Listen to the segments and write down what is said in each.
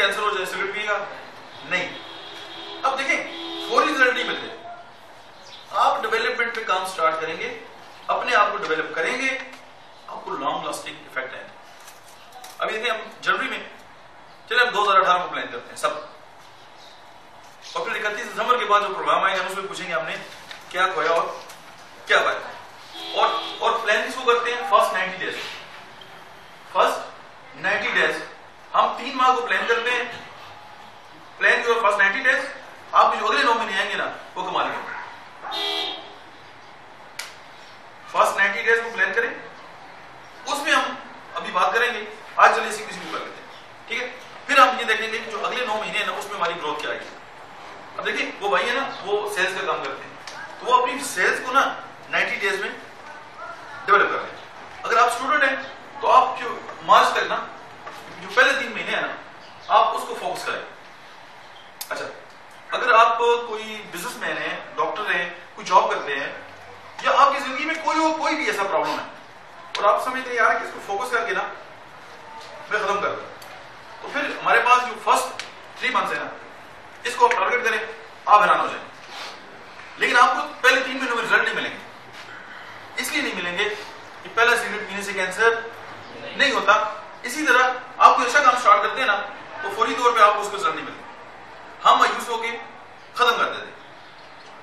Cancer हो जाए cigarette पिएगा? नहीं। अब देखें फौरी रिजल्ट नहीं मिलते। आप डेवलपमेंट पे काम स्टार्ट करेंगे, अपने आप को डेवलप करेंगे, आपको लॉन्ग लास्टिंग इफेक्ट है। अभी देखिए हम जनवरी में, चलिए हम 2018 को प्लान करते हैं सब, और फिर 31 दिसंबर के बाद जो प्रोग्राम आएगा उसमें पूछेंगे हमने क्या खोया और क्या पाया। और प्लान किसको करते हैं? First 90 days. फर्स्ट 90 डेज हम 3 माह को प्लान करते हैं। प्लान योर फर्स्ट 90 डेज, आप जो अगले 9 महीने आएंगे ना वो कमा लेंगे। फर्स्ट 90 डेज को प्लान करें, उसमें हम अभी बात करेंगे। आज चलिए इसी किसी कर लेते हैं, ठीक है? फिर हम ये देखेंगे कि जो अगले 9 महीने है ना उसमें हमारी ग्रोथ क्या आएगी। अब देखिए वो भाई है ना, वो सेल्स का काम करते हैं, तो वो अपनी सेल्स को ना 90 डेज में डेवलप कर रहे हैं। अगर आप स्टूडेंट हैं तो आप जो मार्च तक ना, जो पहले 3 महीने है ना, आप उसको फोकस करें। अच्छा, अगर आप कोई बिजनेसमैन है, डॉक्टर है, कोई जॉब करते हैं, या आपकी जिंदगी में कोई भी ऐसा प्रॉब्लम है और आप समझते हैं यार कि इसको फोकस करके ना मैं खत्म कर दूं, तो फिर हमारे पास जो फर्स्ट 3 मंथ्स है ना, इसको आप टारगेट करें, आप हैरान हो जाएंगे। लेकिन आपको पहले 3 महीनों में रिजल्ट नहीं मिलेंगे। इसलिए नहीं मिलेंगे कि पहला सिगरेट पीने से कैंसर नहीं होता। इसी तरह आप कोई अच्छा काम स्टार्ट करते हैं ना, तो फौरी तौर पे आपको उसको रिजल्ट नहीं मिलते। हम मायूस होके खत्म कर देते।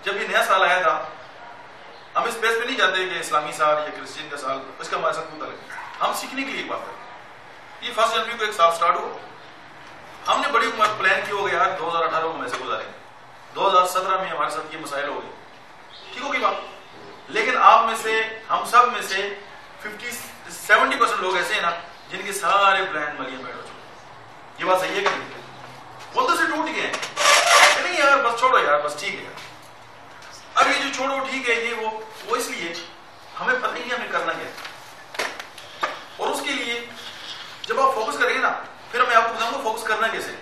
जब ये नया साल आया था, हम इस बेस पे नहीं जाते कि इस्लामी साल या क्रिश्चियन का साल, उसका हमारे साथ मुद्दा लगे। हम सीखने के लिए एक बात करते हैं। ये 1 जनवरी को एक साल स्टार्ट हो, हमने बड़ी उम्र प्लान की होगा यार 2018 को कैसे गुजारेंगे, 2017 में हमारे साथ ये मसाइल हो गए, ठीक होगी बात। लेकिन आप में से, हम सब में से 50-70% लोग ऐसे हैं ना जिनके सारे प्लान मलिया बैठ हो चुके। ये बात सही है कि नहीं? बोलते से टूट गए हैं, नहीं यार बस छोड़ो यार, बस ठीक है। अब ये जो छोड़ो ठीक है, ये वो इसलिए हमें पता नहीं है हमें करना क्या है। और उसके लिए जब आप फोकस करेंगे ना, फिर मैं आपको बताऊंगा फोकस करना कैसे।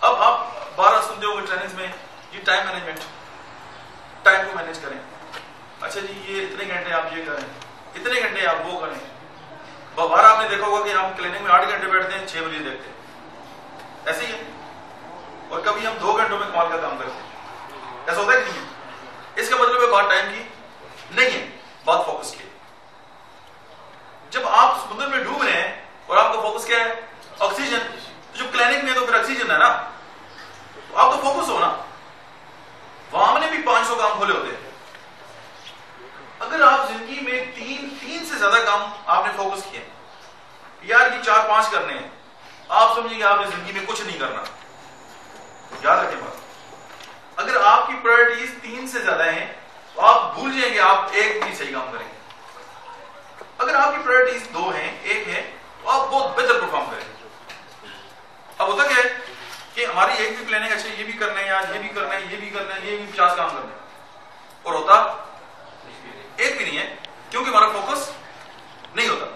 अब आप 12 सुनते होंगे ट्रेनिंग्स में, ये टाइम मैनेजमेंट, टाइम को मैनेज करें। अच्छा जी, ये इतने घंटे आप ये करें, इतने घंटे आप वो करें। बार आपने देखा होगा कि हम क्लिनिक में 8 घंटे बैठते हैं, 6 बजे देखते हैं, ऐसे ही है। और कभी हम 2 घंटों में कमाल का काम करते हैं, ऐसा होता है कि नहीं है? इसका मतलब है बात टाइम की नहीं है, बात फोकस की। जब आप समुद्र में डूब रहे हैं और आपका फोकस क्या है? ऑक्सीजन। जो क्लिनिक में तो फिर ऑक्सीजन है ना, तो आप तो फोकस हो ना। वहां हमने भी 500 काम खोले होते हैं। अगर आप जिंदगी में 3 से ज्यादा काम आपने फोकस किए, यार ये 4-5 करने हैं, आप समझिए आपने जिंदगी में कुछ नहीं करना। याद रखें बात, अगर आपकी प्रायोरिटीज 3 से ज्यादा हैं तो आप भूल जाएंगे आप एक भी सही काम करेंगे। अगर आपकी प्रायोरिटीज 2 हैं, 1 है, तो आप बहुत बेहतर परफॉर्म करेंगे। अब होता क्या है कि हमारी एक भी प्लानिंग, अच्छा ये भी करना है यार, ये भी करना है, ये भी करना है, ये भी 50 काम करना है, और होता एक भी नहीं है, क्योंकि हमारा फोकस नहीं होता।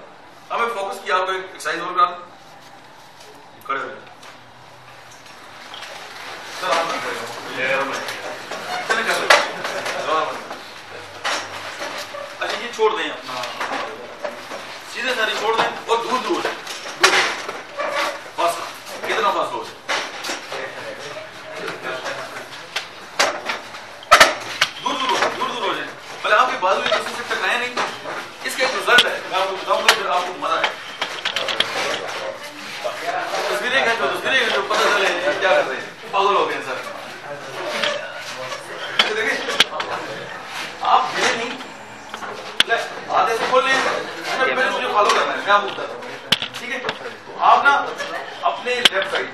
हमें फोकस किया, आपको एक एक्सरसाइज और करा खड़े हो अच्छा ये छोड़ दें अपना, सीधे सारी छोड़ दें और दूर दूर बस, कितना बस हो दूर हो जाए, भले आपके बाजू में किसी से टकराए नहीं। इसका एक रिजल्ट है, मैं आपको बताऊंगा, फिर आपको मजा है। तस्वीरें जो पता चले क्या कर रहे हैं, पागल हो गए सर। देखिए आप धीरे नहीं आधे से बोल रहे, मुझे फॉलो करना है, मैं आपको बता दूं, ठीक है? तो आप ना अपने लेफ्ट साइड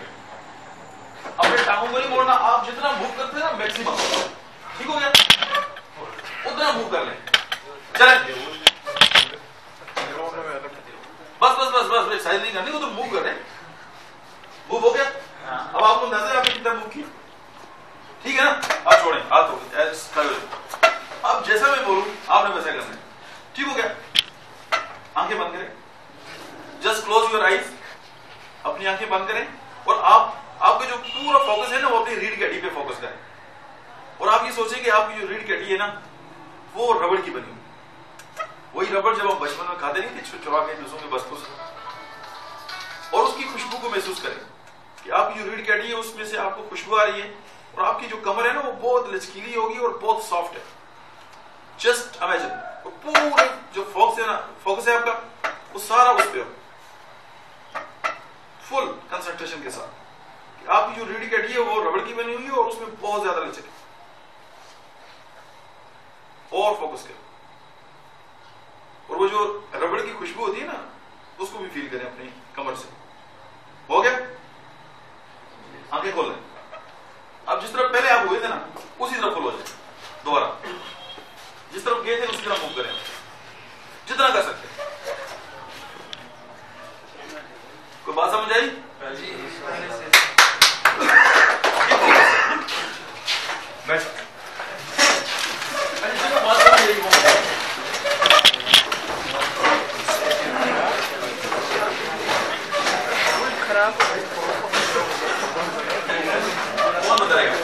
अपने टांगों को नहीं मोड़ना, आप जितना मूव करते हैं ना मैक्सिमम, ठीक हो गया, उतना मूव कर लें। चलें, बस एक्सरसाइज नहीं करनी, वो तो मूव कर रहे हैं। मूव हो गया, अब आपको अंदाजा है आपने कितना मूव किया, ठीक है ना? आप छोड़ें, हाथ हो गए, अब जैसा मैं बोलूं आपने वैसा करना है, ठीक हो गया? आंखें बंद करें, जस्ट क्लोज योर आईज, अपनी आंखें बंद करें, और आपका जो पूरा फोकस है ना वो अपनी रीढ़ की हड्डी पे फोकस करें। और आप ये सोचें कि आपकी जो रीढ़ की हड्डी है ना वो रबड़ की बनी हुई, वही रबड़ जब हम बचपन में खाते नहीं थे चुरा के दूसरों के बस्तों से, और उसकी खुशबू को महसूस करें। कि आपकी जो रीढ़ की हड्डी है उसमें से आपको खुशबू आ रही है और आपकी जो कमर है ना वो बहुत लचकीली होगी और बहुत सॉफ्ट है। जस्ट इमेजिन, पूरे जो फोकस है आपका वो सारा उस पे हो, फुल कंसंट्रेशन के साथ कि आपकी जो रीढ़ की हड्डी है वो रबड़ की बनी हुई है और उसमें बहुत ज्यादा लचक है। और फोकस करें और वो जो रबड़ की खुशबू होती है ना उसको भी फील करें अपनी कमर से। हो गया? आंखें खोल लें। अब जिस तरफ पहले आप हुए थे ना उसी तरफ खोलो जाए दोबारा, जिस तरफ गए थे उसी तरफ मूव करें जितना कर सकते हैं। कोई बात समझ आई? बात समझ आई? खराब कौन बताएगा?